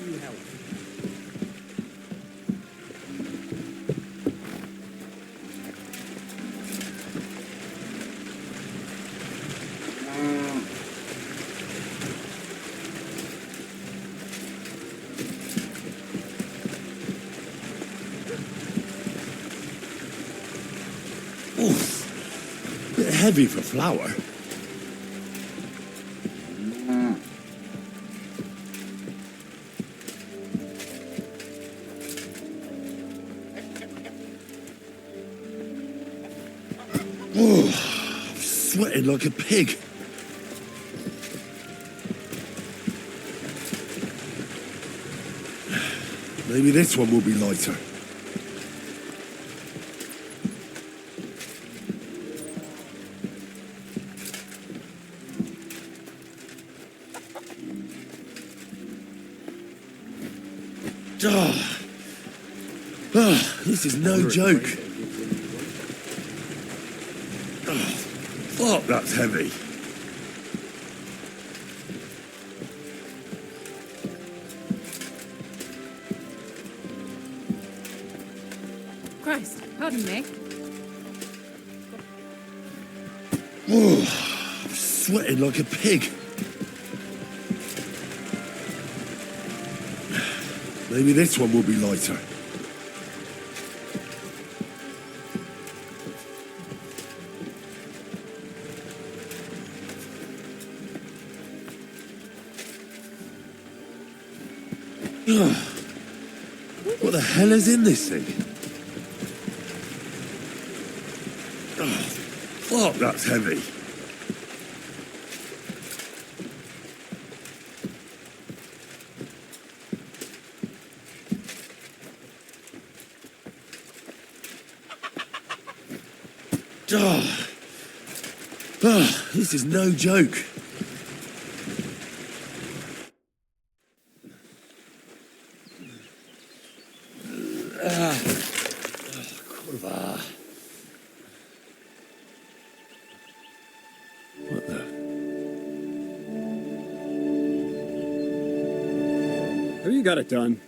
you help? Oof. Bit heavy for flour. Oh, I'm sweating like a pig. Maybe this one will be lighter. This is no joke. Fuck, that's heavy. Christ, pardon me. Oh, I'm sweating like a pig. Maybe this one will be lighter. What the hell is in this thing? Oh, fuck, that's heavy. This is no joke. Kurwa. What the? Have you got it done?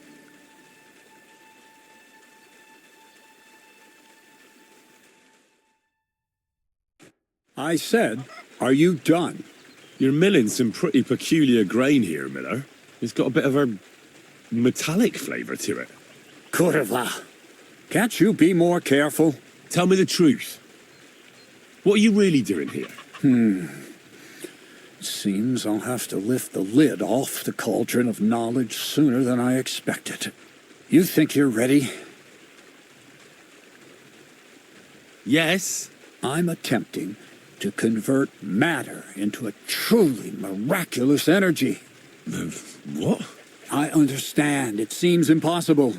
I said, are you done? You're milling some pretty peculiar grain here, Miller. It's got a bit of a metallic flavour to it. Kurwa. Can't you be more careful? Tell me the truth. What are you really doing here? It seems I'll have to lift the lid off the cauldron of knowledge sooner than I expected. You think you're ready? Yes. I'm attempting to convert matter into a truly miraculous energy. What? I understand. It seems impossible.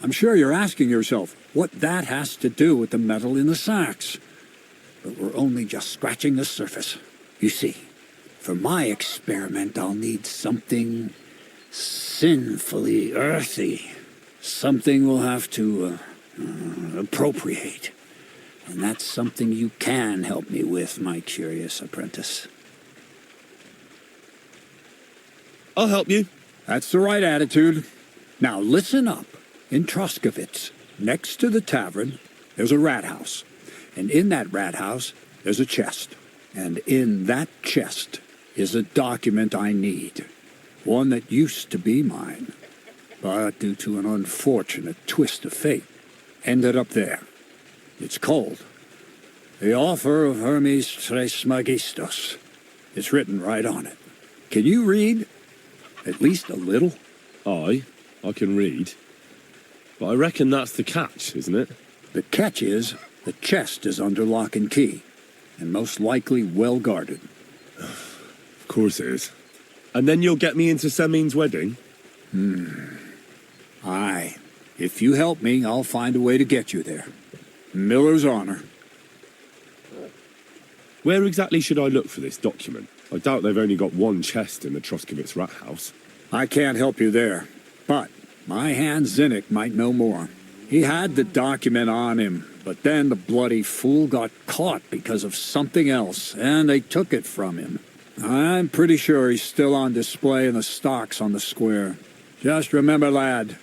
I'm sure you're asking yourself what that has to do with the metal in the sacks. But we're only just scratching the surface. You see, for my experiment, I'll need something sinfully earthy. Something we'll have to appropriate. And that's something you can help me with, my curious apprentice. I'll help you. That's the right attitude. Now listen up. In Troskovitz, next to the tavern, there's a rat house. And in that rat house, there's a chest. And in that chest is a document I need. One that used to be mine. But due to an unfortunate twist of fate, ended up there. It's called The Offer of Hermes Trismegistos. It's written right on it. Can you read? At least a little? I can read. But I reckon that's the catch, isn't it? The catch is, the chest is under lock and key, and most likely well guarded. Of course it is. And then you'll get me into Semin's wedding? Aye. If you help me, I'll find a way to get you there. Miller's honor. Where exactly should I look for this document? I doubt they've only got one chest in the Troskovitz rat house. I can't help you there, but my hand Zinnik might know more. He had the document on him, but then the bloody fool got caught because of something else, and they took it from him. I'm pretty sure he's still on display in the stocks on the square. Just remember, lad,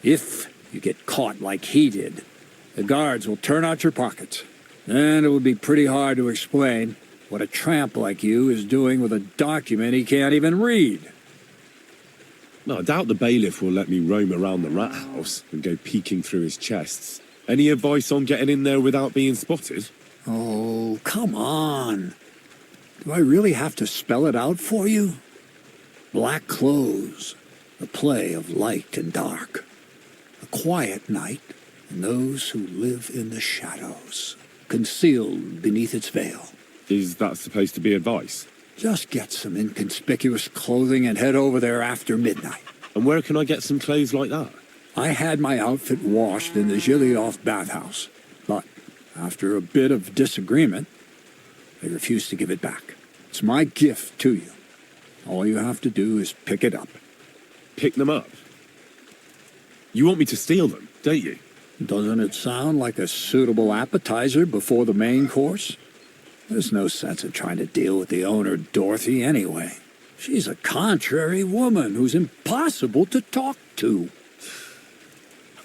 if you get caught like he did, the guards will turn out your pockets. And it would be pretty hard to explain what a tramp like you is doing with a document he can't even read. No, I doubt the bailiff will let me roam around the rat house and go peeking through his chests. Any advice on getting in there without being spotted? Oh, come on. Do I really have to spell it out for you? Black clothes, the play of light and dark. A quiet night, and those who live in the shadows, concealed beneath its veil. Is that supposed to be advice? Just get some inconspicuous clothing and head over there after midnight. And where can I get some clothes like that? I had my outfit washed in the Gilioff bathhouse, but after a bit of disagreement, they refused to give it back. It's my gift to you. All you have to do is pick it up. Pick them up? You want me to steal them, don't you? Doesn't it sound like a suitable appetizer before the main course? There's no sense in trying to deal with the owner, Dorothy, anyway. She's a contrary woman who's impossible to talk to.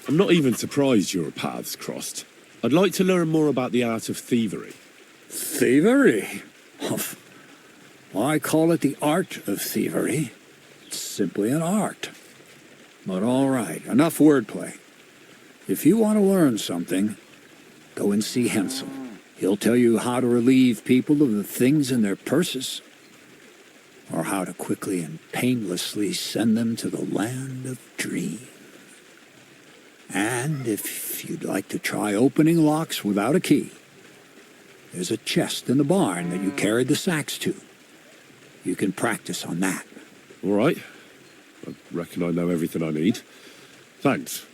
I'm not even surprised your paths crossed. I'd like to learn more about the art of thievery. Thievery? Why call it the art of thievery? It's simply an art. But all right, enough wordplay. If you want to learn something, go and see Hensel. He'll tell you how to relieve people of the things in their purses, or how to quickly and painlessly send them to the land of dreams. And if you'd like to try opening locks without a key, there's a chest in the barn that you carried the sacks to. You can practice on that. All right. I reckon I know everything I need. Thanks.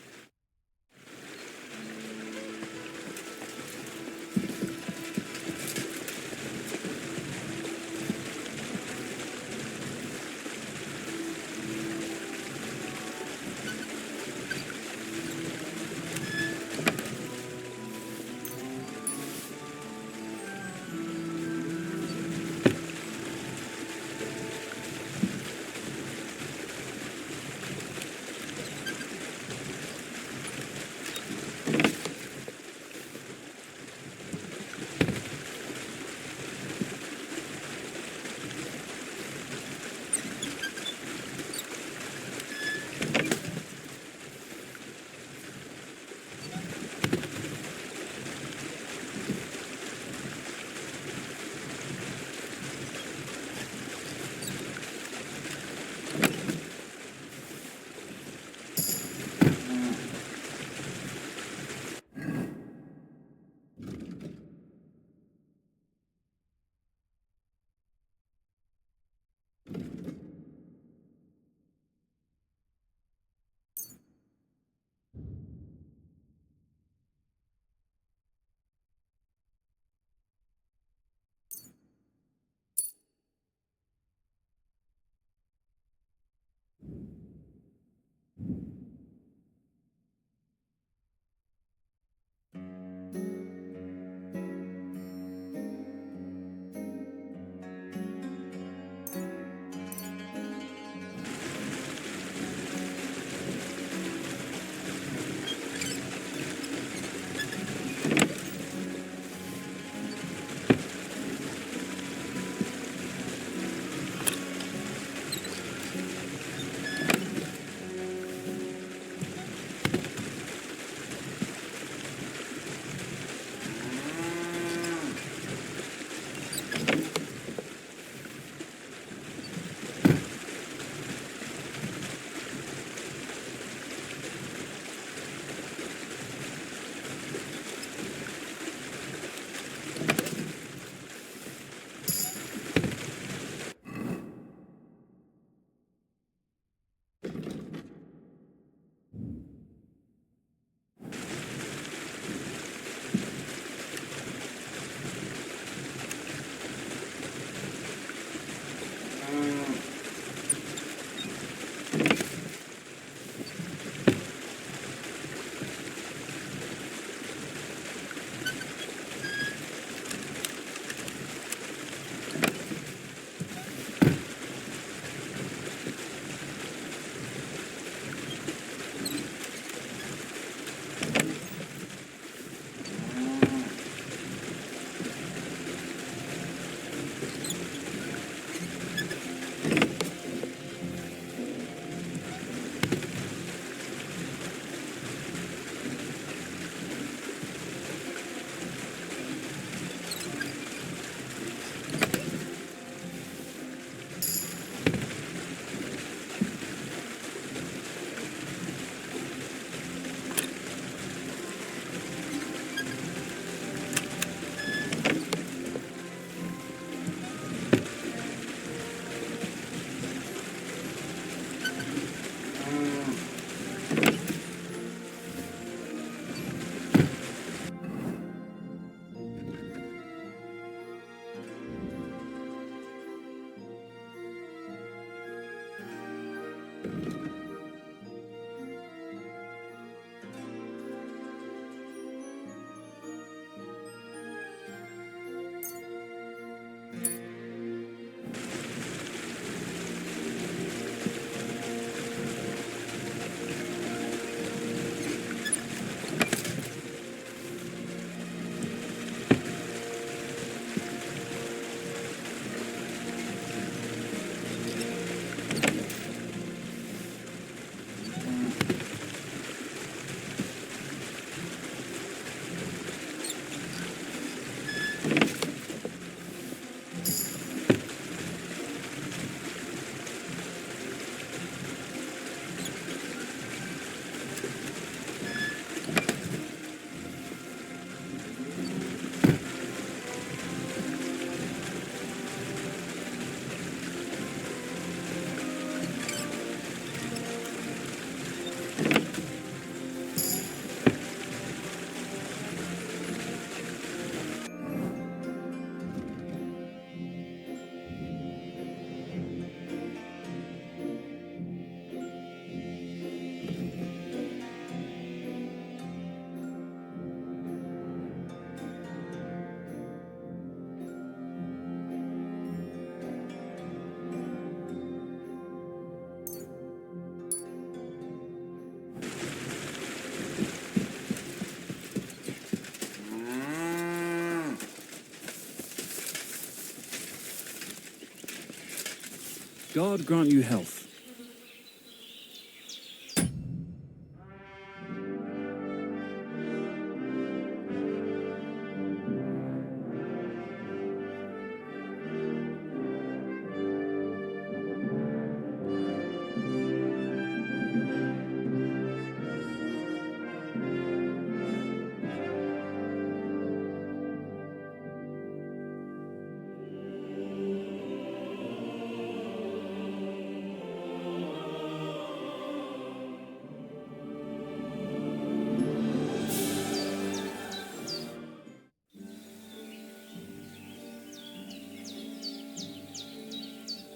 God grant you health.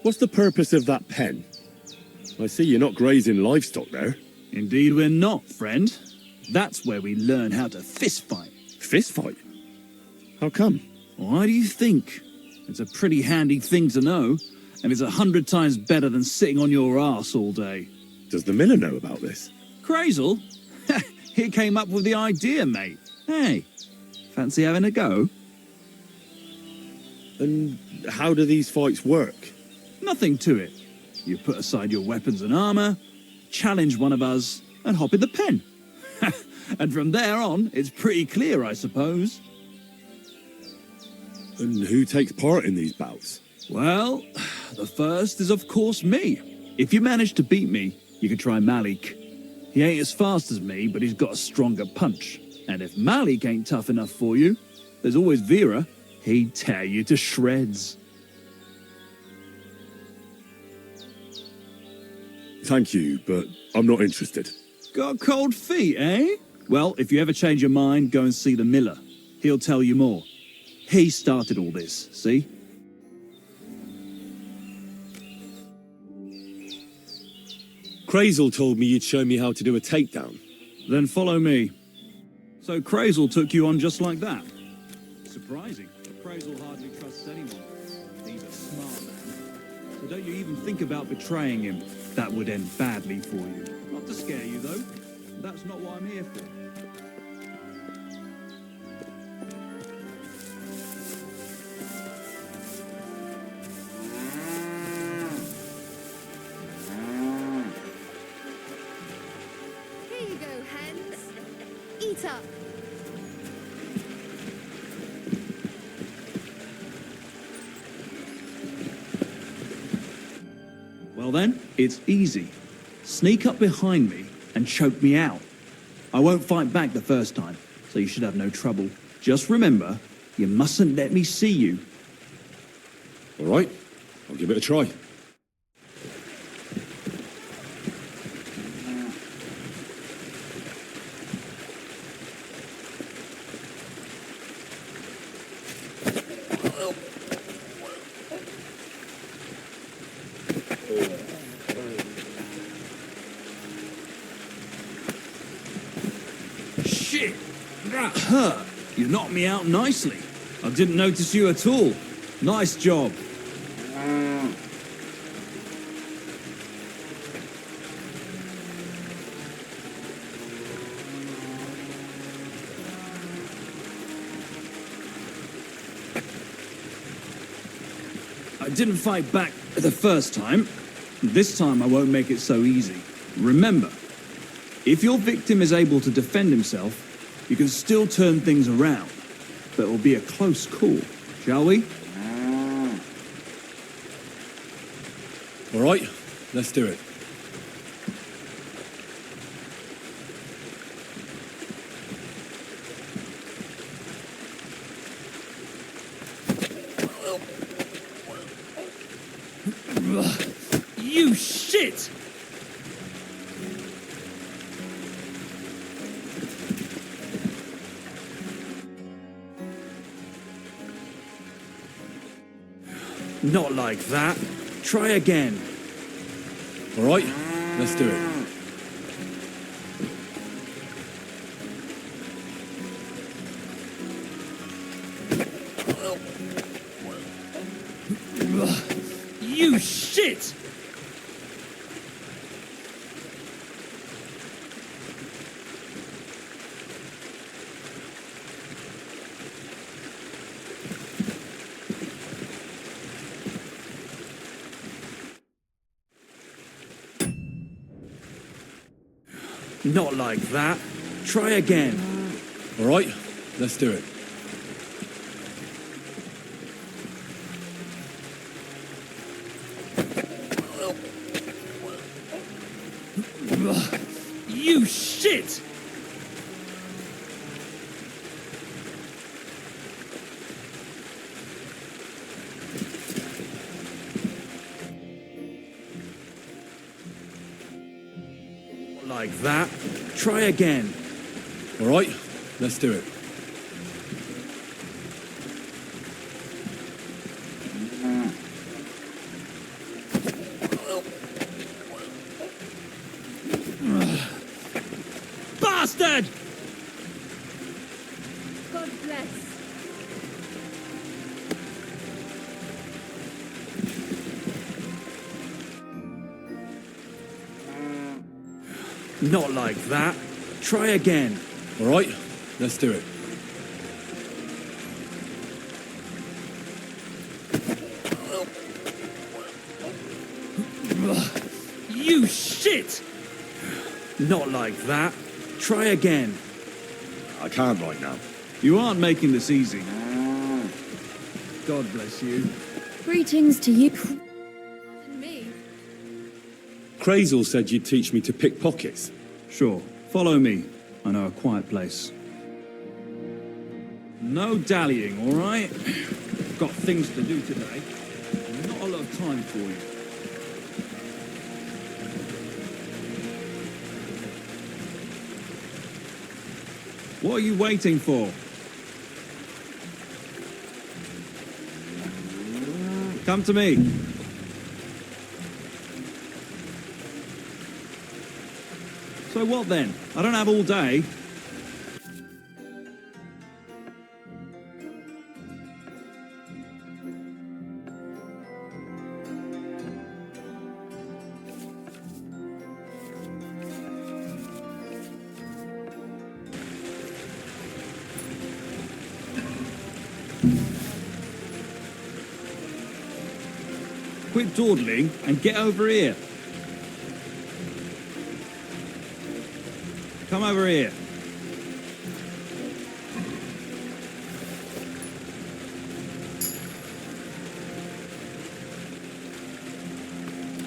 What's the purpose of that pen? I see you're not grazing livestock there. Indeed we're not, friend. That's where we learn how to fist fight. Fist fight? How come? Why do you think? It's a pretty handy thing to know, and it's 100 times better than sitting on your arse all day. Does the miller know about this? Crazel? He came up with the idea, mate. Hey, fancy having a go? And how do these fights work? Nothing to it. You put aside your weapons and armor, challenge one of us, and hop in the pen. And from there on, it's pretty clear, I suppose. And who takes part in these bouts? Well, the first is of course me. If you manage to beat me, you can try Malik. He ain't as fast as me, but he's got a stronger punch. And if Malik ain't tough enough for you, there's always Vera. He'd tear you to shreds. Thank you, but I'm not interested. Got cold feet, eh? Well, if you ever change your mind, go and see the miller. He'll tell you more. He started all this, see? Crazel told me you'd show me how to do a takedown. Then follow me. So Crazel took you on just like that? Surprising. Crazel hardly trusts anyone. He's a smart man. So don't you even think about betraying him. That would end badly for you. Not to scare you, though. That's not what I'm here for. Here you go, hens. Eat up. Well then, it's easy. Sneak up behind me and choke me out. I won't fight back the first time, so you should have no trouble. Just remember, you mustn't let me see you. All right, I'll give it a try. Shit! That hurt! You knocked me out nicely. I didn't notice you at all. Nice job. I didn't fight back the first time. This time I won't make it so easy. Remember, if your victim is able to defend himself, you can still turn things around. But it will be a close call, shall we? All right, let's do it. You shit! Not like that. Try again. All right, let's do it. You shit! Not like that. Try again. All right, let's do it. You shit! Like that. Try again. All right, let's do it. Bastard! God bless. Not like that. Try again. All right, let's do it. You shit! Not like that. Try again. I can't right now. You aren't making this easy. God bless you. Greetings to you. And me. Crazel said you'd teach me to pick pockets. Sure. Follow me. I know a quiet place. No dallying, all right? Got things to do today. Not a lot of time for you. What are you waiting for? Come to me. So what then? I don't have all day. Quit dawdling and get over here. Come over here.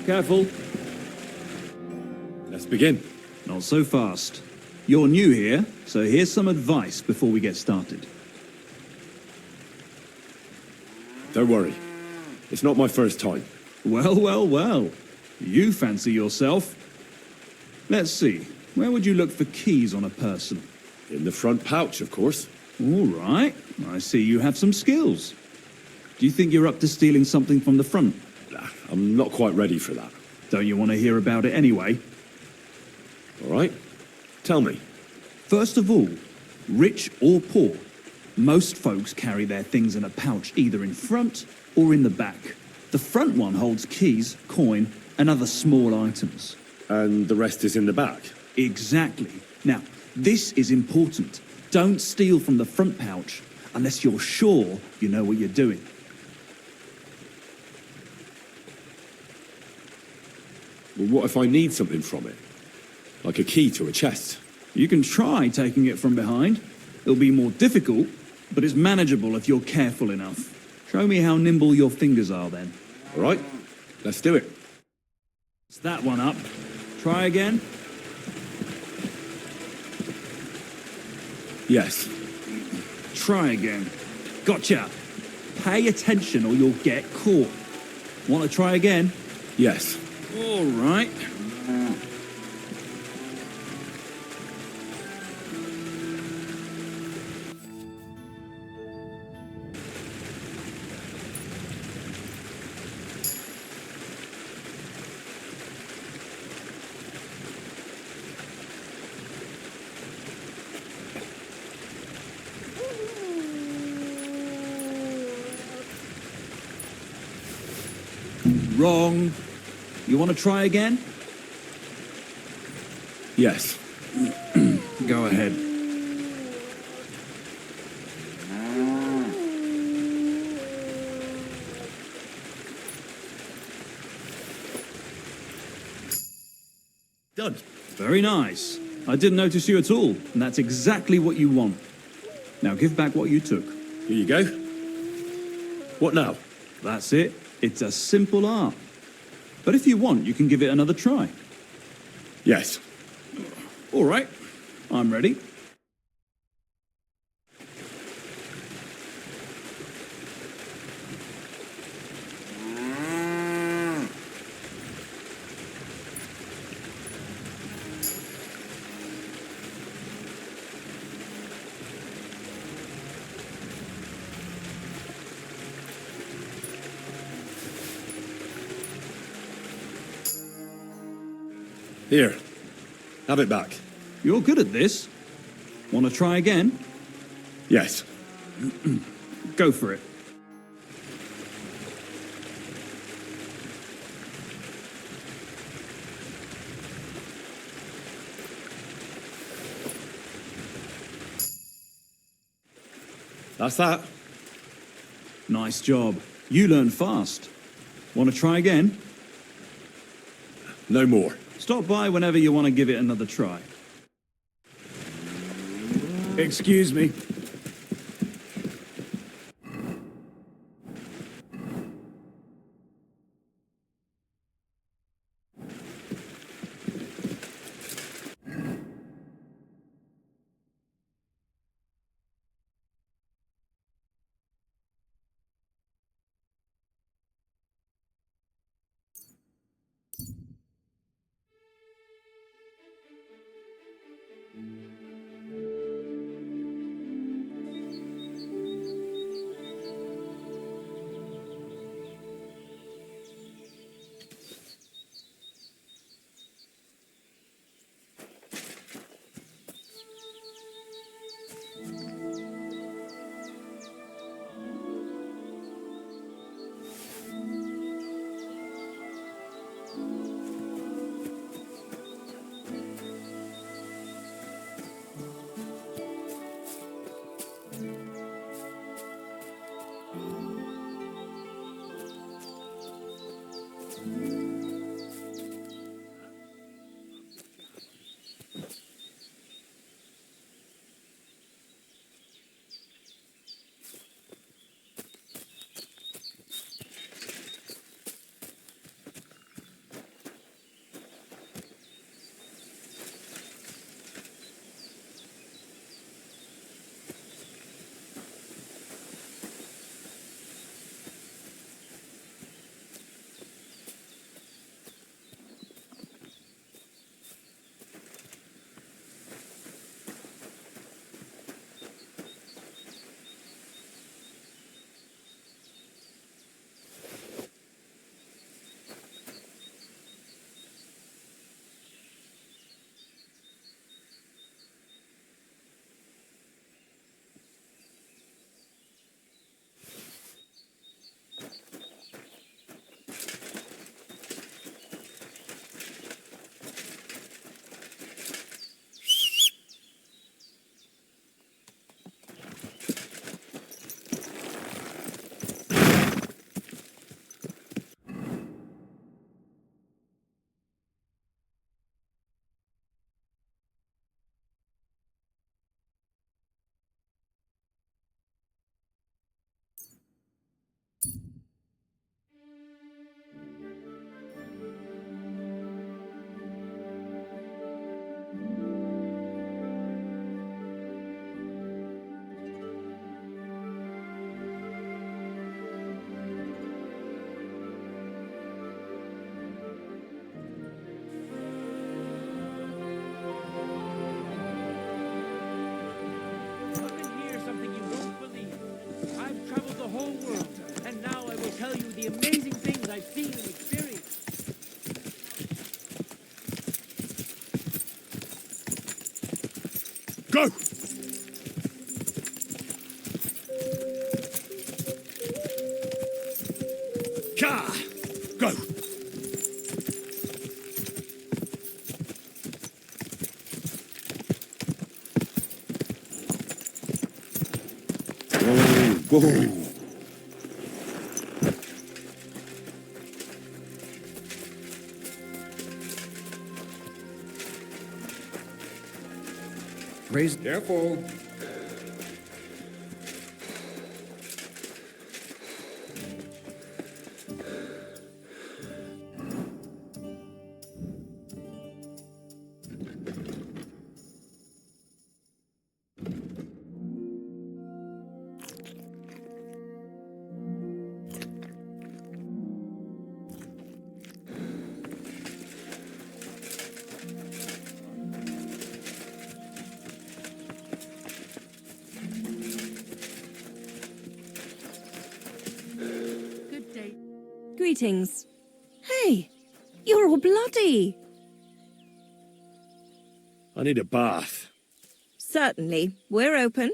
Careful. Let's begin. Not so fast. You're new here, so here's some advice before we get started. Don't worry. It's not my first time. Well, well, well. You fancy yourself. Let's see. Where would you look for keys on a person? In the front pouch, of course. All right. I see you have some skills. Do you think you're up to stealing something from the front? Nah, I'm not quite ready for that. Don't you want to hear about it anyway? All right? Tell me. First of all, rich or poor, most folks carry their things in a pouch either in front or in the back. The front one holds keys, coin, and other small items. And the rest is in the back? Exactly. Now, this is important. Don't steal from the front pouch unless you're sure you know what you're doing. Well, what if I need something from it? Like a key to a chest? You can try taking it from behind. It'll be more difficult, but it's manageable if you're careful enough. Show me how nimble your fingers are then. All right? Let's do it. It's that one up. Try again. Yes. Try again. Gotcha. Pay attention or you'll get caught. Want to try again? Yes. All right. Wrong. You want to try again? Yes. Go ahead. Done. Very nice. I didn't notice you at all, and that's exactly what you want. Now give back what you took. Here you go. What now? That's it. It's a simple art. But if you want, you can give it another try. Yes. All right. I'm ready. Here. Have it back. You're good at this. Want to try again? Yes. Go for it. That's that. Nice job. You learn fast. Want to try again? No more. Stop by whenever you want to give it another try. Excuse me. whole world. And now I will tell you the amazing things I've seen and experienced. Go! Ka! Go! Whoa, whoa. crazy. Careful. Good day. Greetings. Hey, you're all bloody. I need a bath. Certainly. We're open.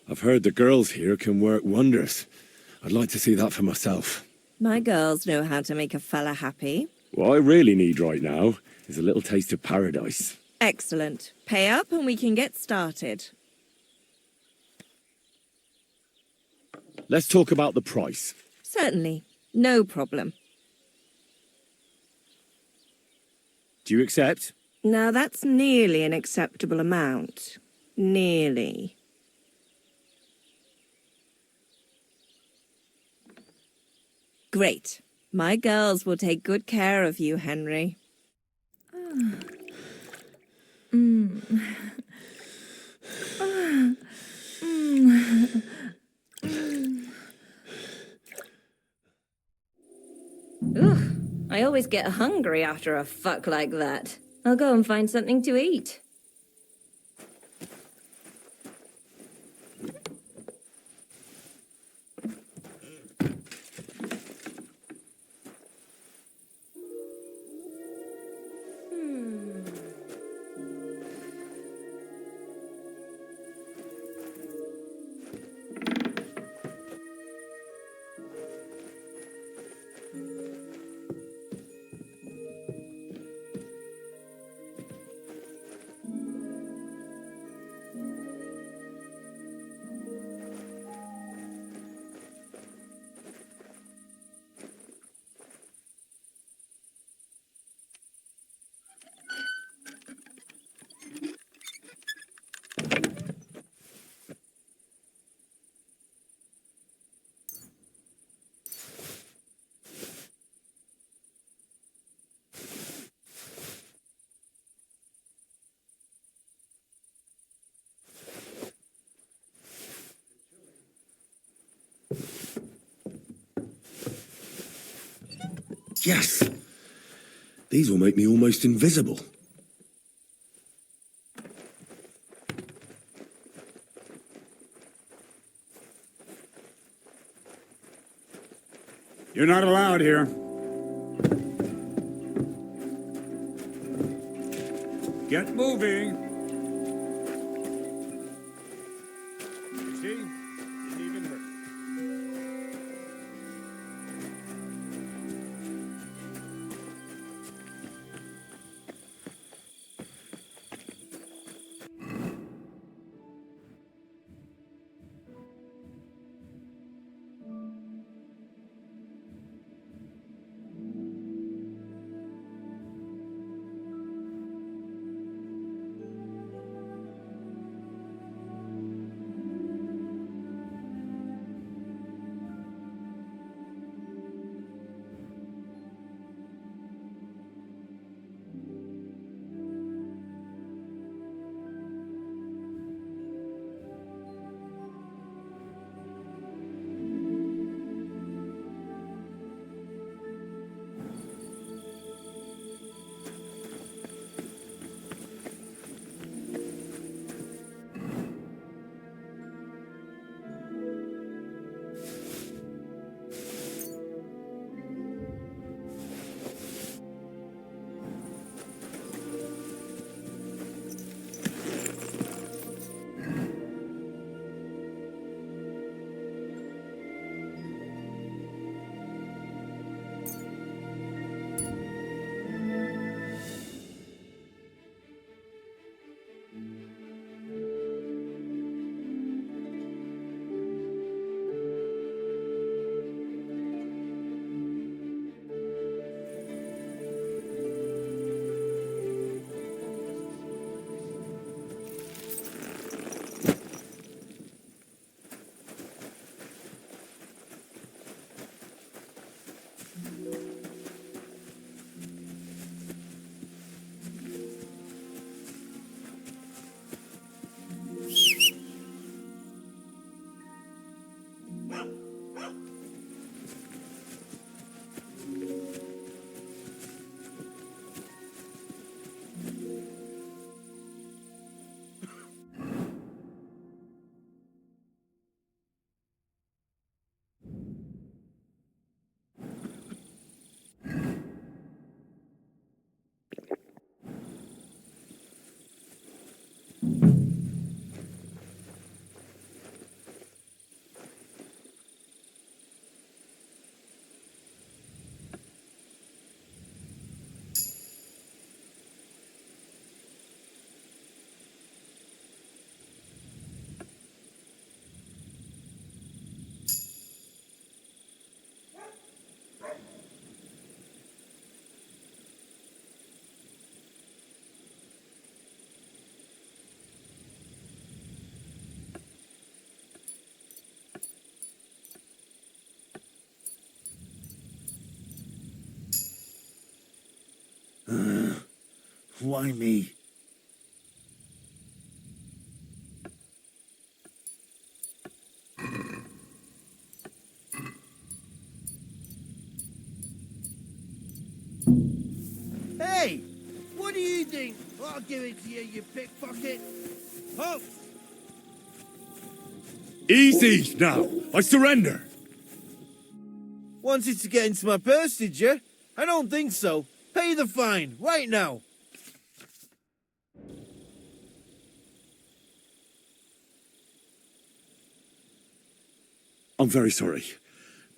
I've heard the girls here can work wonders. I'd like to see that for myself. My girls know how to make a fella happy. What I really need right now is a little taste of paradise. Excellent. Pay up and we can get started. Let's talk about the price. Certainly. No problem. Do you accept? Now that's nearly an acceptable amount. Nearly. Great. My girls will take good care of you, Henry. Ugh, I always get hungry after a fuck like that. I'll go and find something to eat. Yes! These will make me almost invisible. You're not allowed here. Get moving. You see? Didn't even hurt. Why me? Hey! What do you think? I'll give it to you, you pickpocket. Halt! Easy now. I surrender. Wanted to get into my purse, did you? I don't think so. Pay the fine, right now. I'm very sorry.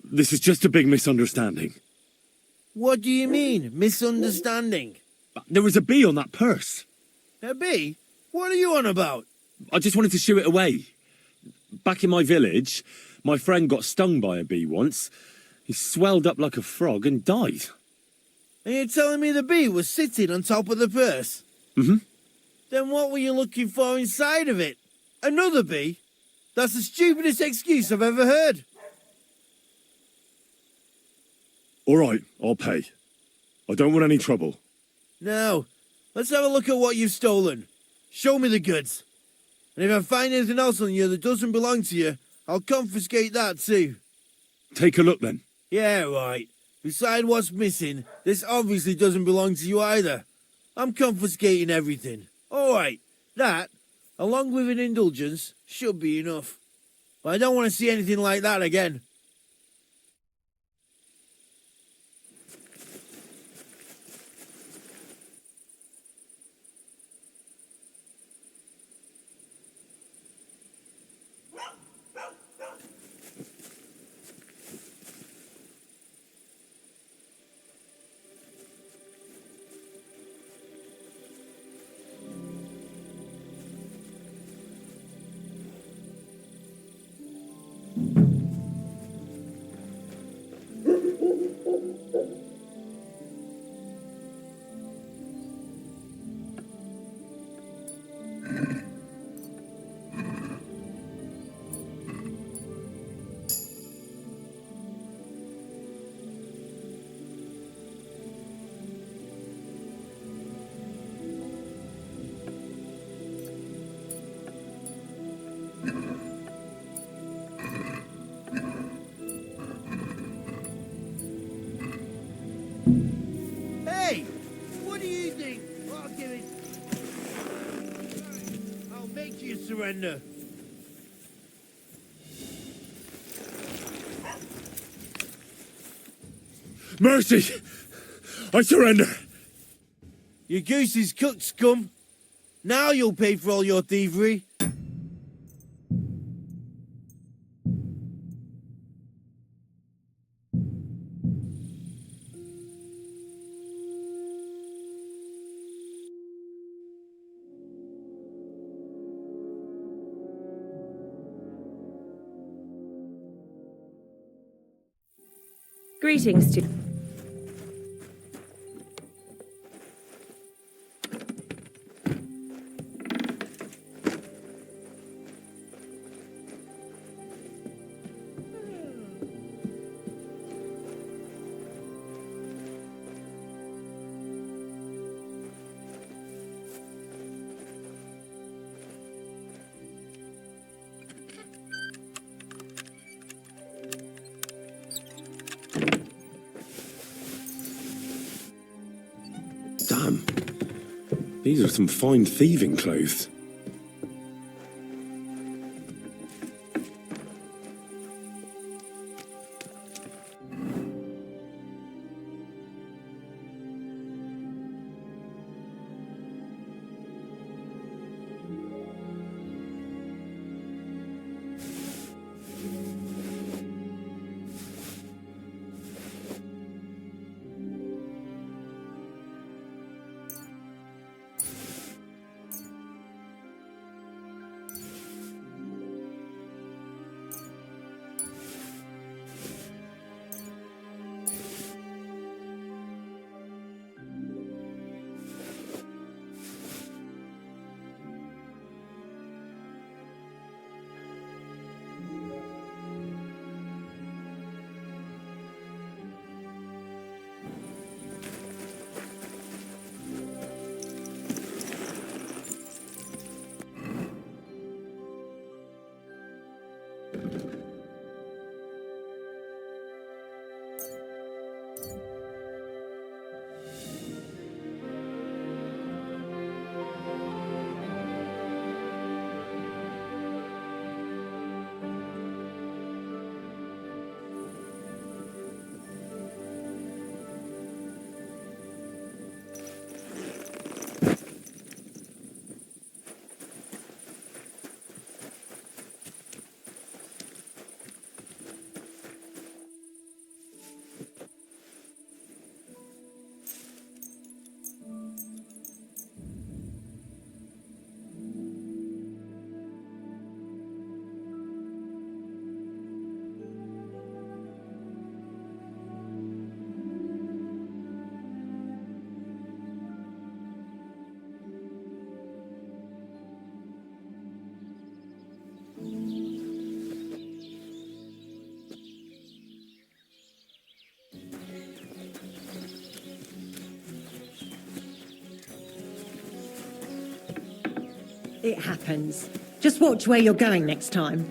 This is just a big misunderstanding. What do you mean, misunderstanding? There was a bee on that purse. A bee? What are you on about? I just wanted to shoo it away. Back in my village, my friend got stung by a bee once. He swelled up like a frog and died. And you're telling me the bee was sitting on top of the purse? Mm-hmm. Then what were you looking for inside of it? Another bee? That's the stupidest excuse I've ever heard. All right, I'll pay. I don't want any trouble. Now, let's have a look at what you've stolen. Show me the goods. And if I find anything else on you that doesn't belong to you, I'll confiscate that too. Take a look then. Yeah, right. Beside what's missing, this obviously doesn't belong to you either. I'm confiscating everything. All right, that, along with an indulgence, should be enough. But I don't want to see anything like that again. Hey! What do you think? I'll give it. I'll make you surrender. Mercy! I surrender. Your goose is cooked, scum. Now you'll pay for all your thievery. Greetings to... Damn. These are some fine thieving clothes. It happens. Just watch where you're going next time.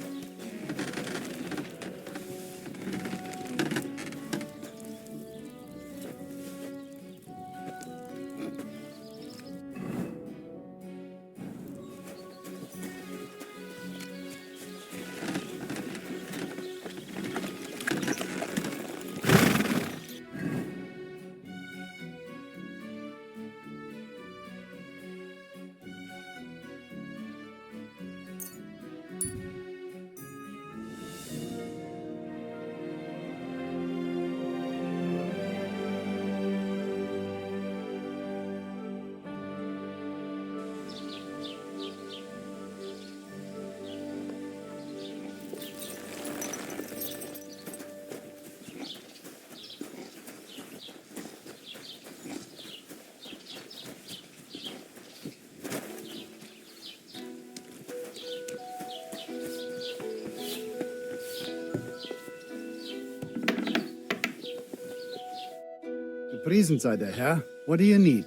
Presents are there, huh? What do you need?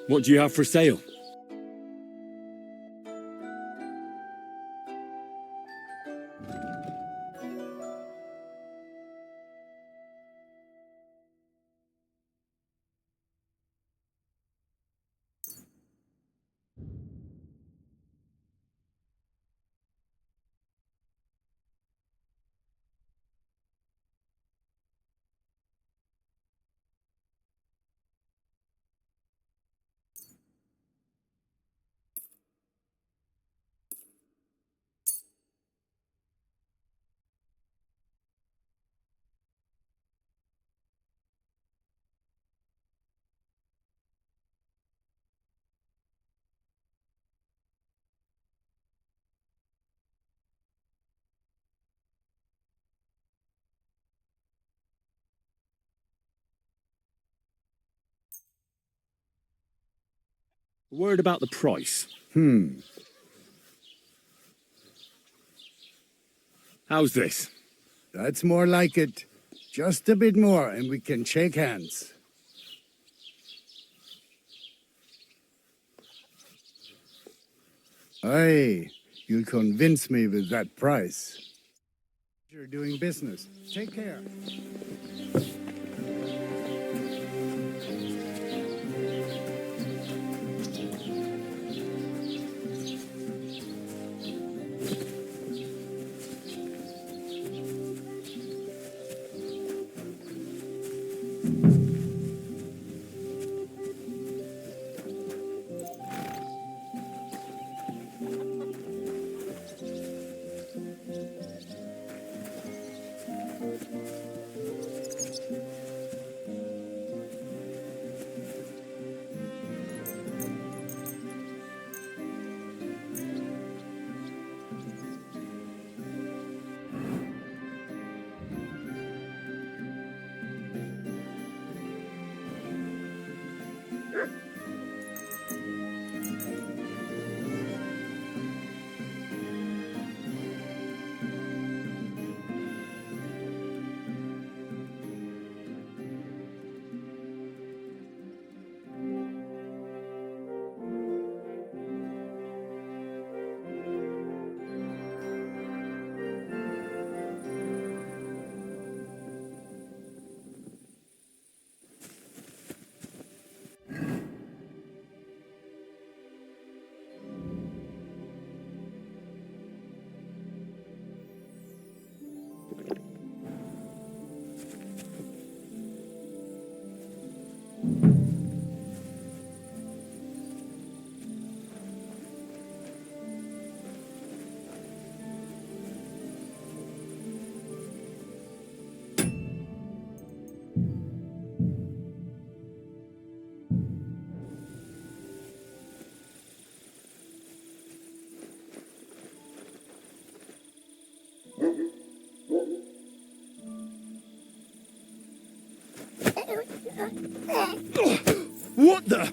What do you have for sale? A word about the price. How's this? That's more like it. Just a bit more and we can shake hands. Aye, you'll convince me with that price. You're doing business. Take care. What the?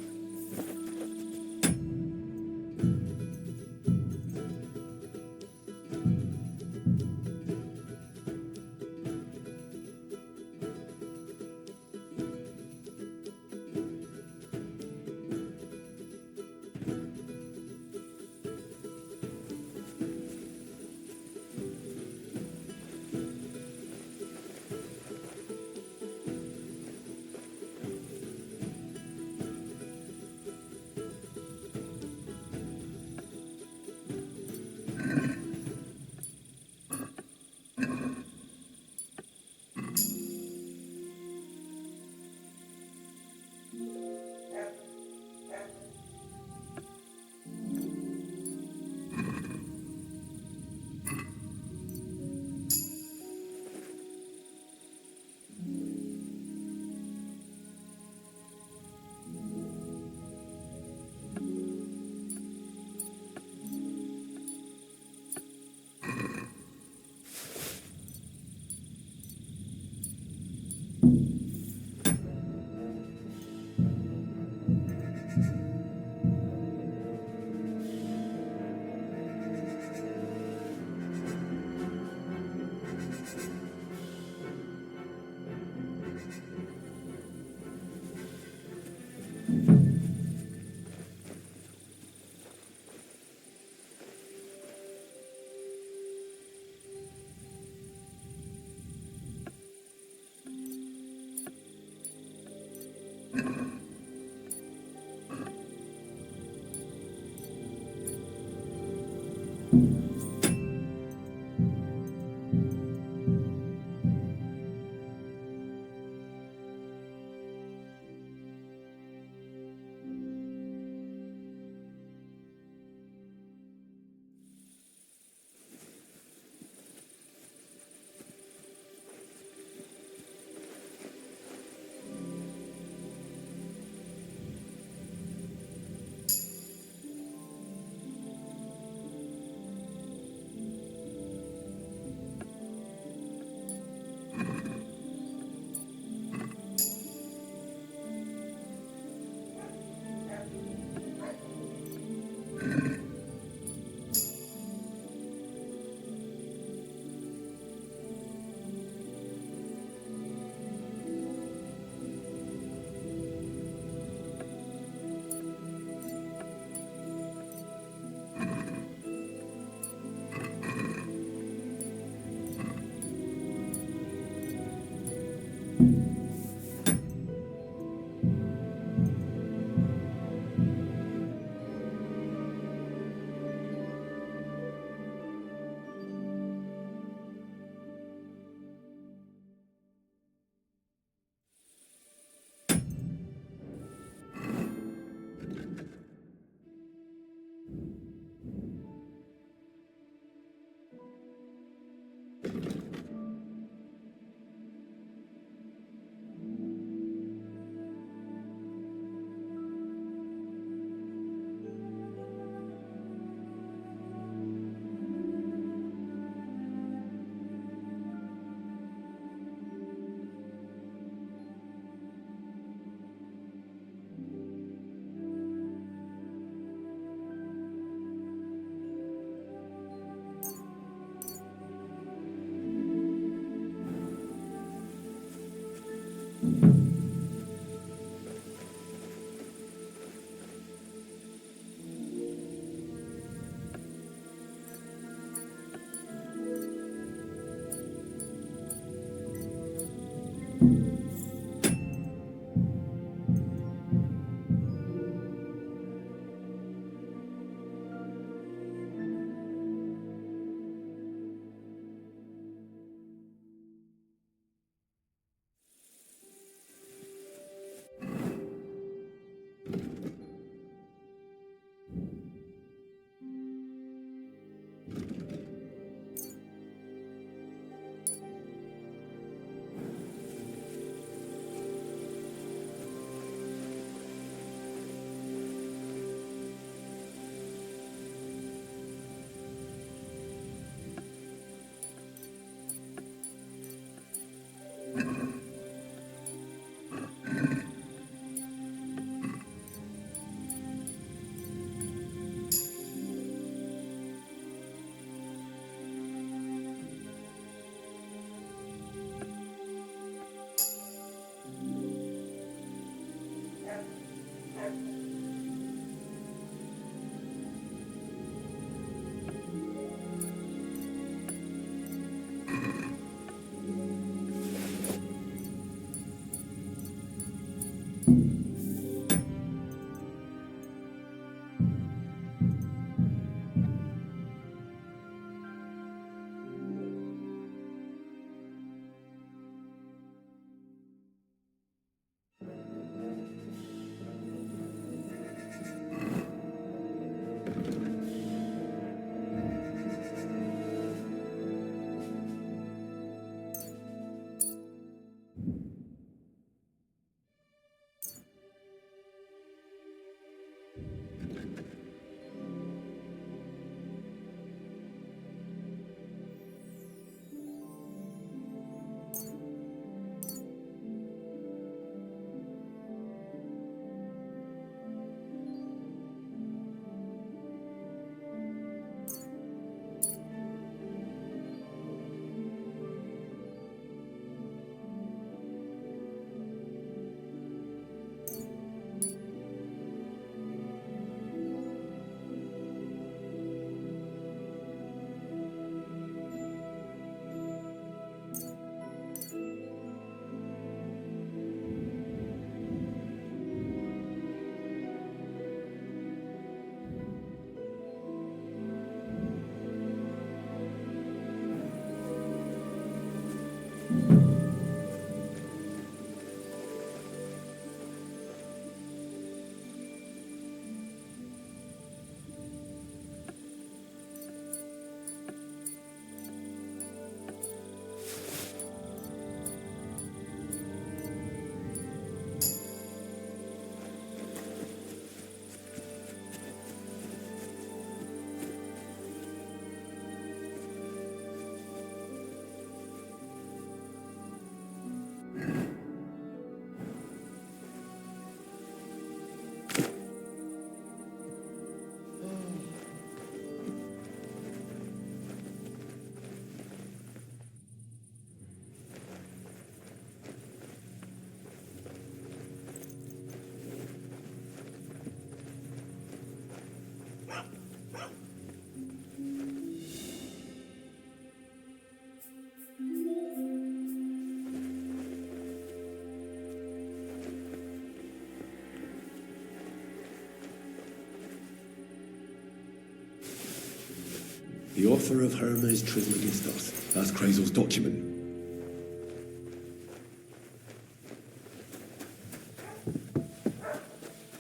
The author of Hermes Trismegistos. That's Crazel's document.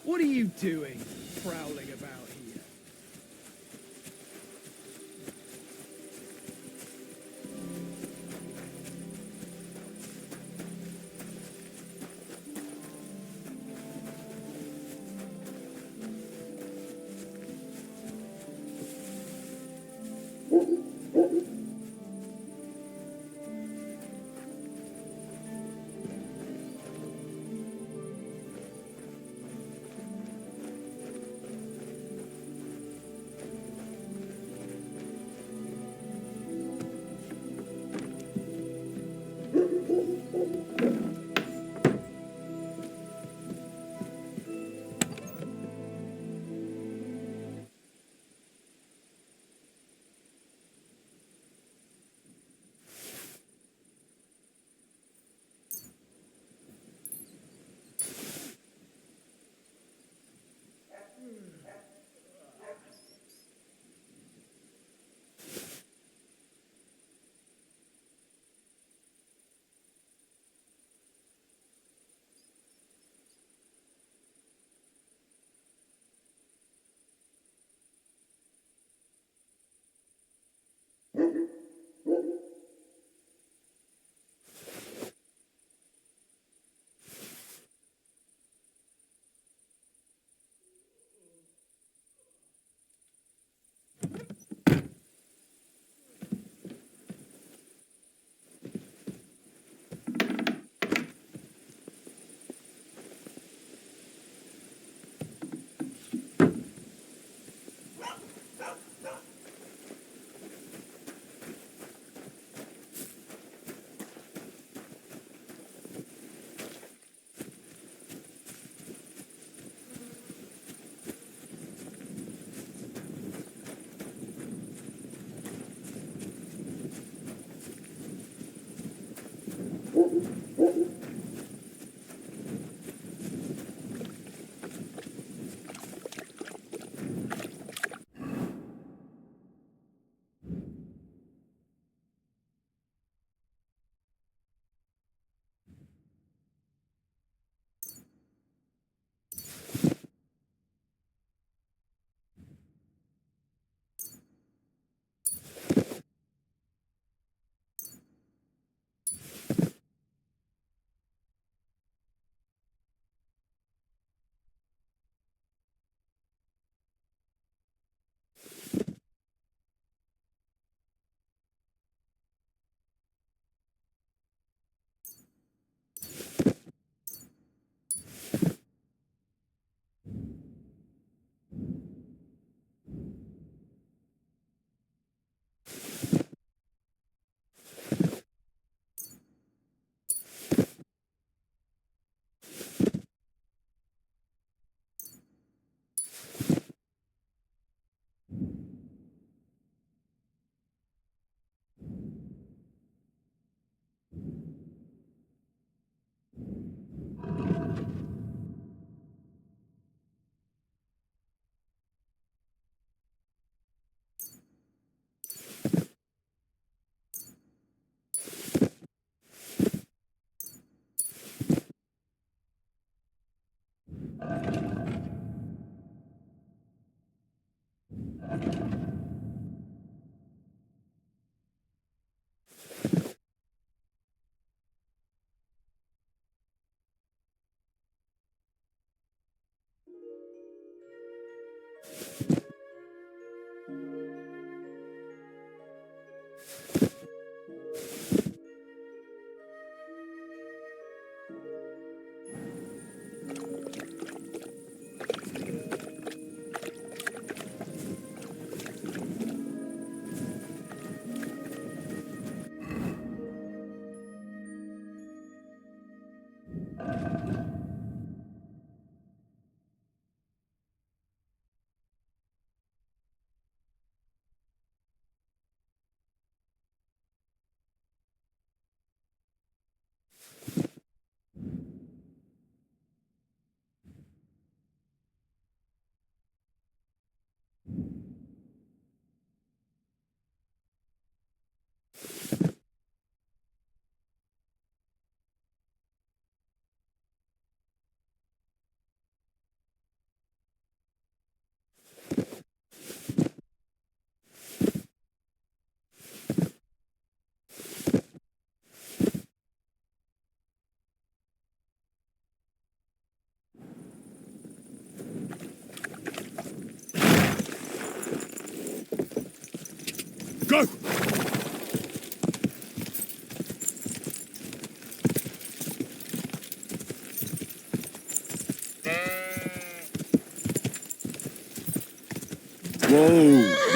What are you doing, prowling about here?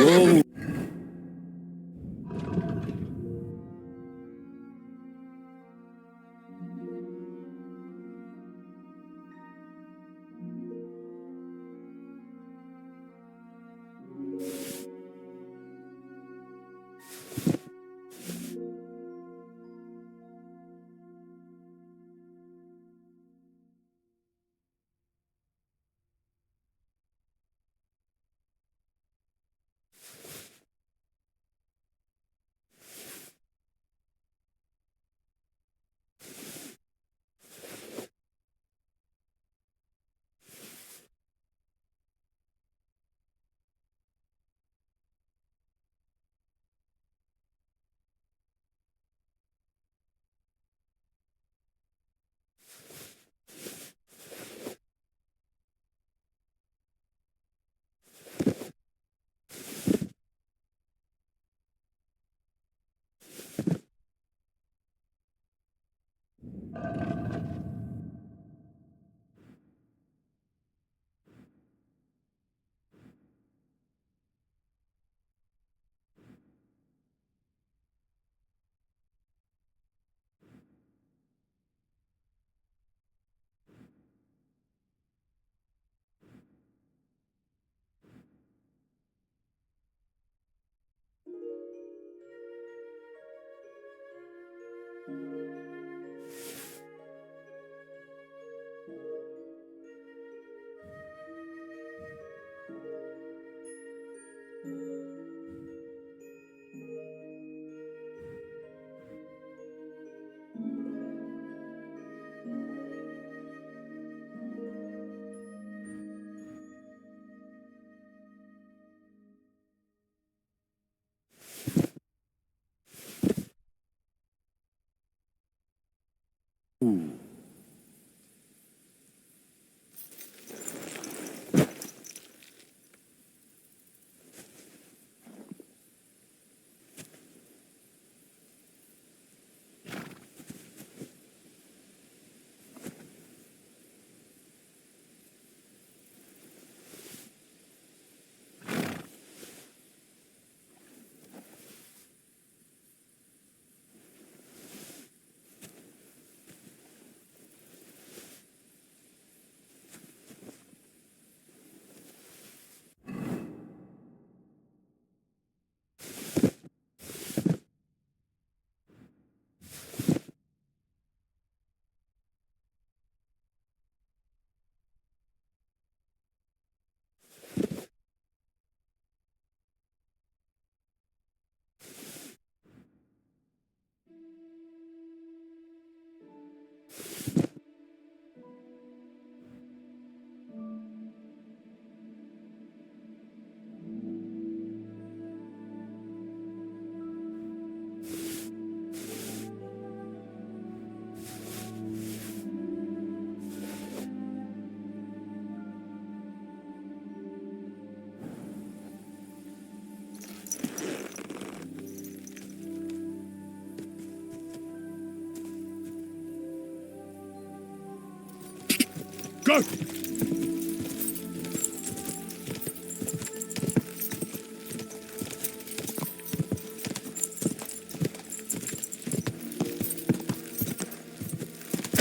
Whoa! Go!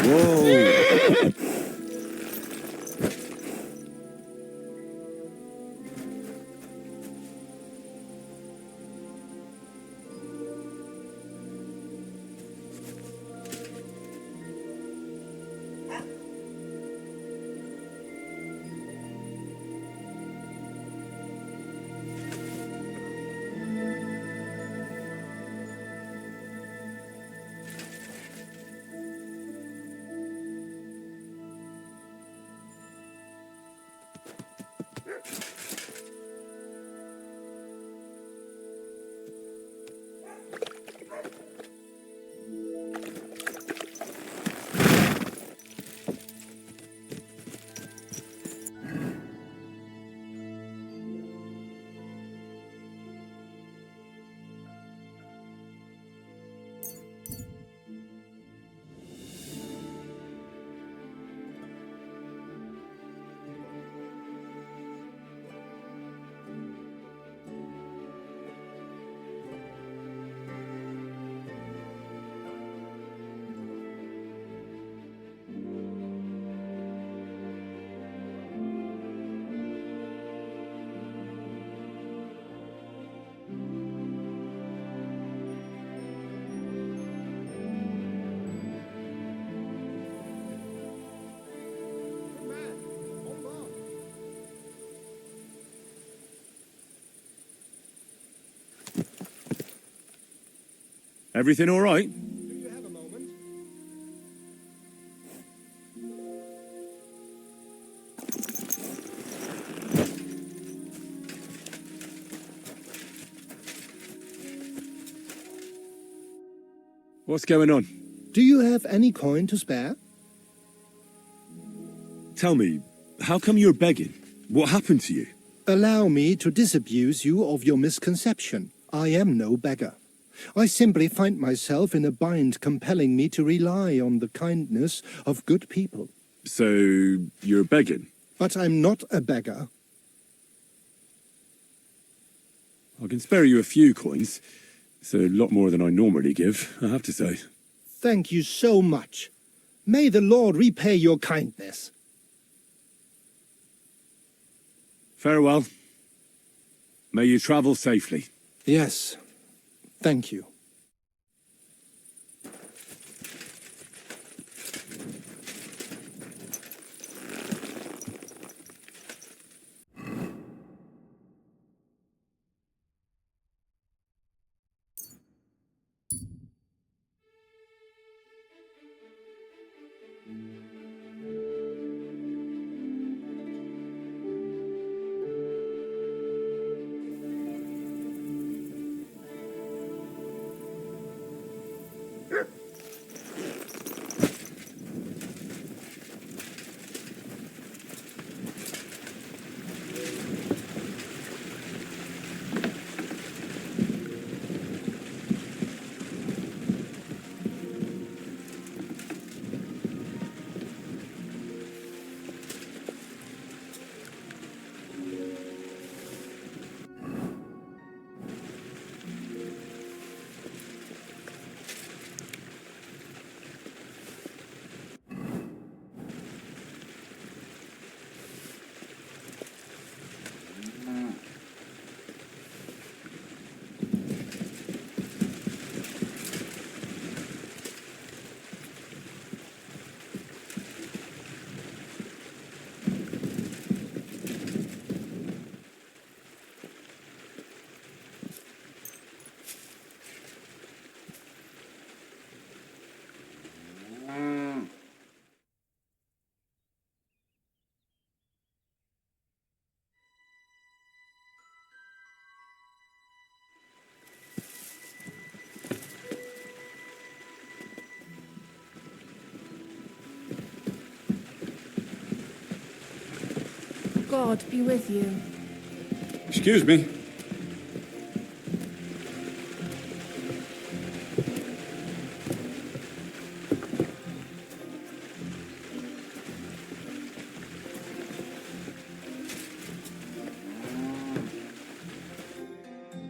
Whoa! Everything all right? Do you have a moment? What's going on? Do you have any coin to spare? Tell me, how come you're begging? What happened to you? Allow me to disabuse you of your misconception. I am no beggar. I simply find myself in a bind compelling me to rely on the kindness of good people. So, you're begging? But I'm not a beggar. I can spare you a few coins. It's a lot more than I normally give, I have to say. Thank you so much. May the Lord repay your kindness. Farewell. May you travel safely. Yes, thank you. God be with you. Excuse me.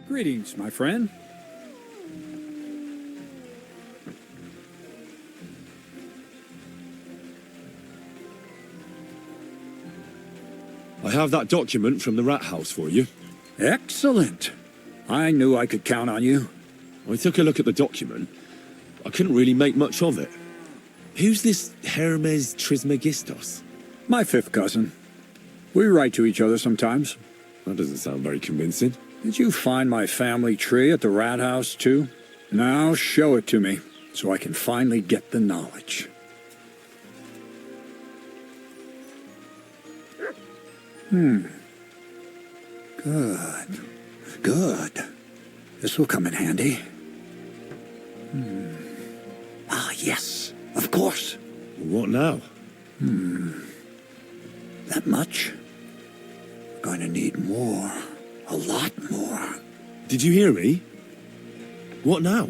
Greetings, my friend. I have that document from the rat house for you. Excellent. I knew I could count on you. I took a look at the document. I couldn't really make much of it. Who's this Hermes Trismegistos? My fifth cousin. We write to each other sometimes. That doesn't sound very convincing. Did you find my family tree at the rat house, too? Now show it to me, so I can finally get the knowledge. Good. Good. This will come in handy. Ah, yes. Of course. What now? That much? Going to need more. A lot more. Did you hear me? What now?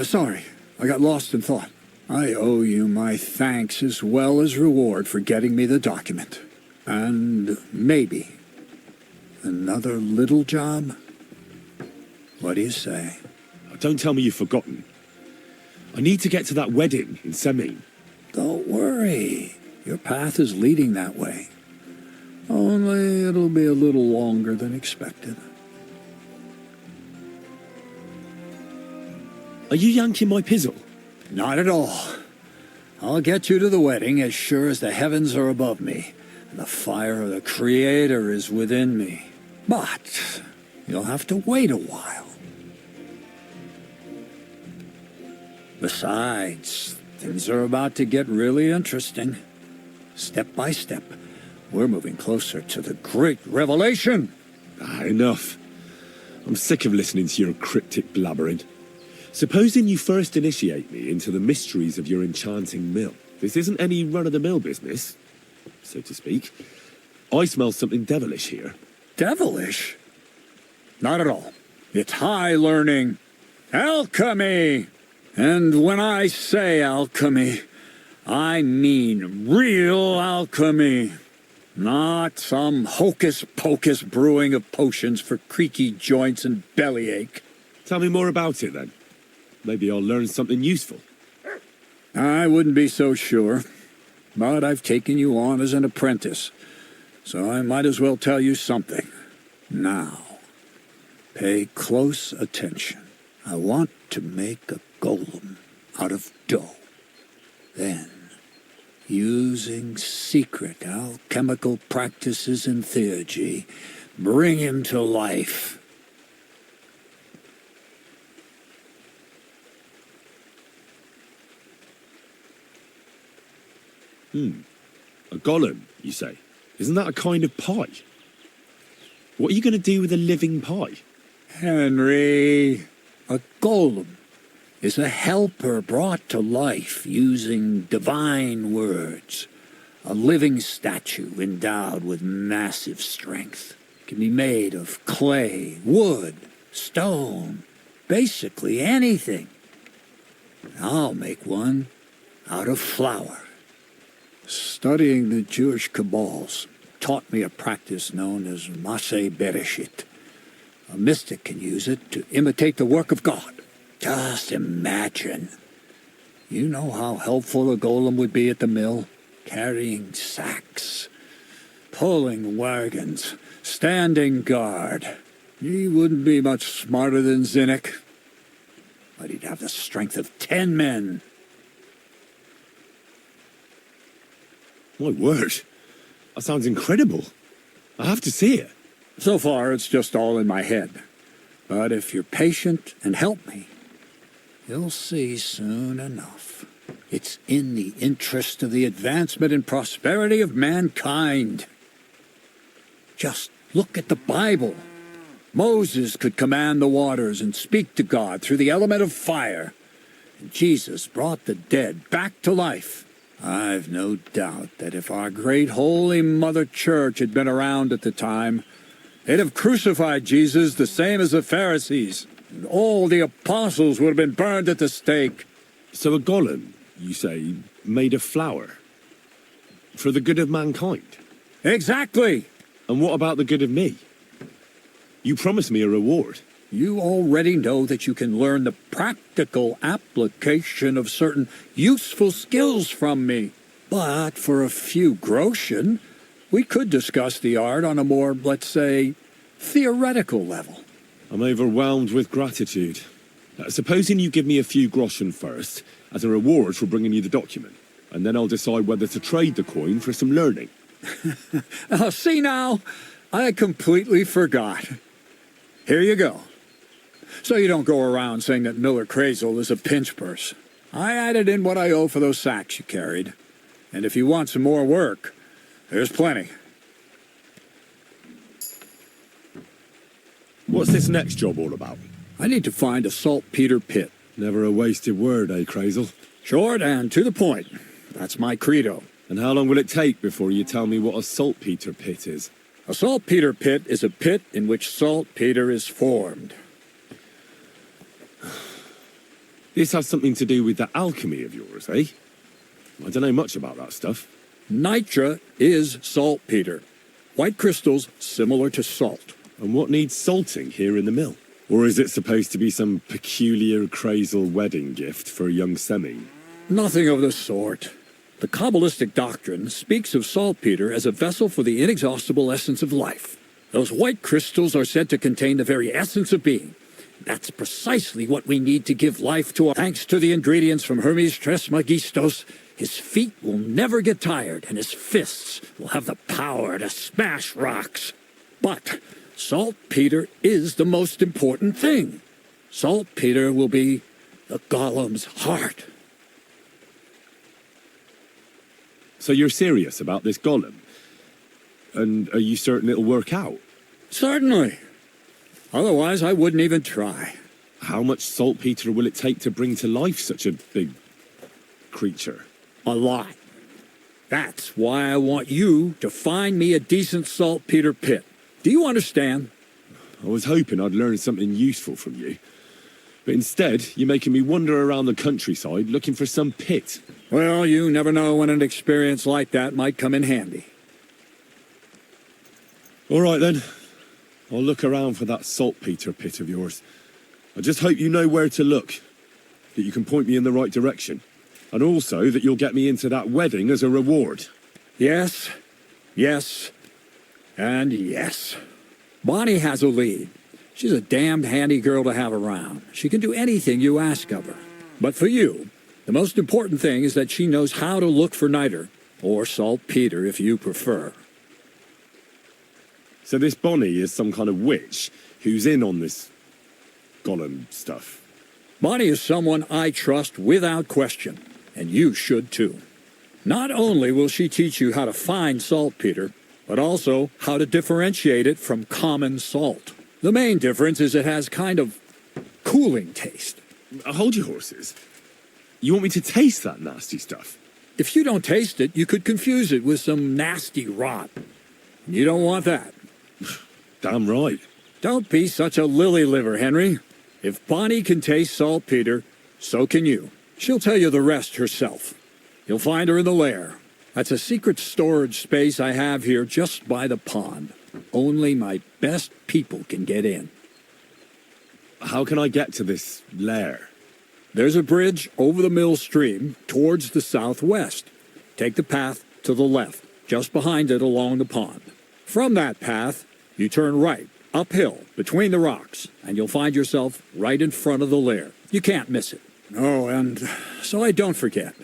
Sorry. I got lost in thought. I owe you my thanks as well as reward for getting me the document. And maybe another little job? What do you say? Don't tell me you've forgotten. I need to get to that wedding in Semin. Don't worry. Your path is leading that way. Only it'll be a little longer than expected. Are you yanking my pizzle? Not at all. I'll get you to the wedding as sure as the heavens are above me, and the fire of the Creator is within me. But you'll have to wait a while. Besides, things are about to get really interesting. Step by step, we're moving closer to the great revelation. Enough. I'm sick of listening to your cryptic blabbering. Supposing you first initiate me into the mysteries of your enchanting mill. This isn't any run-of-the-mill business, so to speak. I smell something devilish here. Devilish? Not at all. It's high learning. Alchemy! And when I say alchemy, I mean real alchemy. Not some hocus-pocus brewing of potions for creaky joints and bellyache. Tell me more about it, then. Maybe I'll learn something useful. I wouldn't be so sure, but I've taken you on as an apprentice, so I might as well tell you something. Now, pay close attention. I want to make a golem out of dough. Then, using secret alchemical practices and theurgy, bring him to life. A golem, you say? Isn't that a kind of pie? What are you going to do with a living pie? Henry, a golem is a helper brought to life using divine words. A living statue endowed with massive strength. It can be made of clay, wood, stone, basically anything. I'll make one out of flour. Studying the Jewish Kabbals taught me a practice known as Maseh Bereshit. A mystic can use it to imitate the work of God. Just imagine. You know how helpful a golem would be at the mill? Carrying sacks, pulling wagons, standing guard. He wouldn't be much smarter than Zinnik, but he'd have the strength of 10 men. My word. That sounds incredible. I have to see it. So far, it's just all in my head. But if you're patient and help me, you'll see soon enough. It's in the interest of the advancement and prosperity of mankind. Just look at the Bible. Moses could command the waters and speak to God through the element of fire. And Jesus brought the dead back to life. I've no doubt that if our great holy Mother Church had been around at the time, they'd have crucified Jesus the same as the Pharisees, and all the apostles would have been burned at the stake. So a golem, you say, made of flour? For the good of mankind? Exactly! And what about the good of me? You promised me a reward. You already know that you can learn the practical application of certain useful skills from me. But for a few groschen, we could discuss the art on a more, let's say, theoretical level. I'm overwhelmed with gratitude. Supposing you give me a few groschen first, as a reward for bringing you the document, and then I'll decide whether to trade the coin for some learning. See now, I completely forgot. Here you go. So you don't go around saying that Miller Crazel is a pinch purse. I added in what I owe for those sacks you carried. And if you want some more work, there's plenty. What's this next job all about? I need to find a saltpeter pit. Never a wasted word, eh, Crazel? Short and to the point. That's my credo. And how long will it take before you tell me what a saltpeter pit is? A saltpeter pit is a pit in which saltpeter is formed. This has something to do with the alchemy of yours, eh? I don't know much about that stuff. Nitra is saltpeter. White crystals similar to salt. And what needs salting here in the mill? Or is it supposed to be some peculiar Crazel wedding gift for a young semi? Nothing of the sort. The Kabbalistic doctrine speaks of saltpeter as a vessel for the inexhaustible essence of life. Those white crystals are said to contain the very essence of being. That's precisely what we need to give life to. Thanks to the ingredients from Hermes Trismegistos, his feet will never get tired, and his fists will have the power to smash rocks. But saltpeter is the most important thing. Saltpeter will be the golem's heart. So you're serious about this golem? And are you certain it'll work out? Certainly. Otherwise, I wouldn't even try. How much saltpeter will it take to bring to life such a big creature? A lot. That's why I want you to find me a decent saltpeter pit. Do you understand? I was hoping I'd learn something useful from you. But instead, you're making me wander around the countryside looking for some pit. Well, you never know when an experience like that might come in handy. All right, then. I'll look around for that saltpeter pit of yours. I just hope you know where to look, that you can point me in the right direction, and also that you'll get me into that wedding as a reward. Yes, yes, and yes. Bonnie has a lead. She's a damned handy girl to have around. She can do anything you ask of her. But for you, the most important thing is that she knows how to look for niter, or saltpeter if you prefer. So this Bonnie is some kind of witch who's in on this golem stuff. Bonnie is someone I trust without question, and you should too. Not only will she teach you how to find saltpeter, but also how to differentiate it from common salt. The main difference is it has kind of cooling taste. Hold your horses. You want me to taste that nasty stuff? If you don't taste it, you could confuse it with some nasty rot. You don't want that. Damn right. Don't be such a lily liver, Henry. If Bonnie can taste saltpeter, so can you. She'll tell you the rest herself. You'll find her in the lair. That's a secret storage space I have here just by the pond. Only my best people can get in. How can I get to this lair? There's a bridge over the mill stream towards the southwest. Take the path to the left, just behind it along the pond. From that path, you turn right, uphill, between the rocks, and you'll find yourself right in front of the lair. You can't miss it. Oh, and so I don't forget.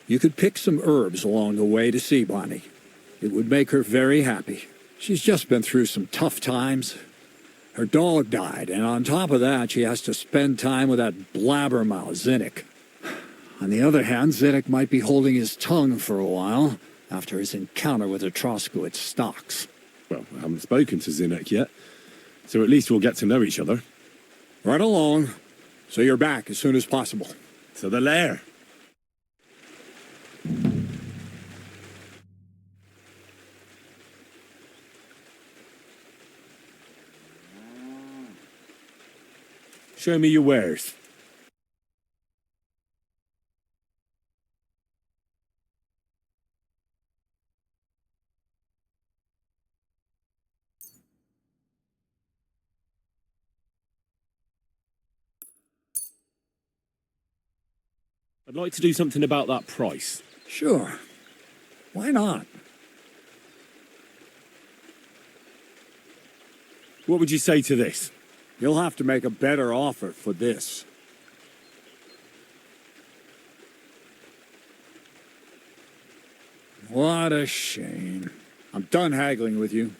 You could pick some herbs along the way to see Bonnie. It would make her very happy. She's just been through some tough times. Her dog died, and on top of that, she has to spend time with that blabbermouth, Zinnik. On the other hand, Zinnik might be holding his tongue for a while after his encounter with the Troskowitz stocks. Well, I haven't spoken to Zinnik yet, so at least we'll get to know each other. Right along, so you're back as soon as possible. To the lair. Show me your wares. I'd like to do something about that price. Sure. Why not? What would you say to this? You'll have to make a better offer for this. What a shame. I'm done haggling with you.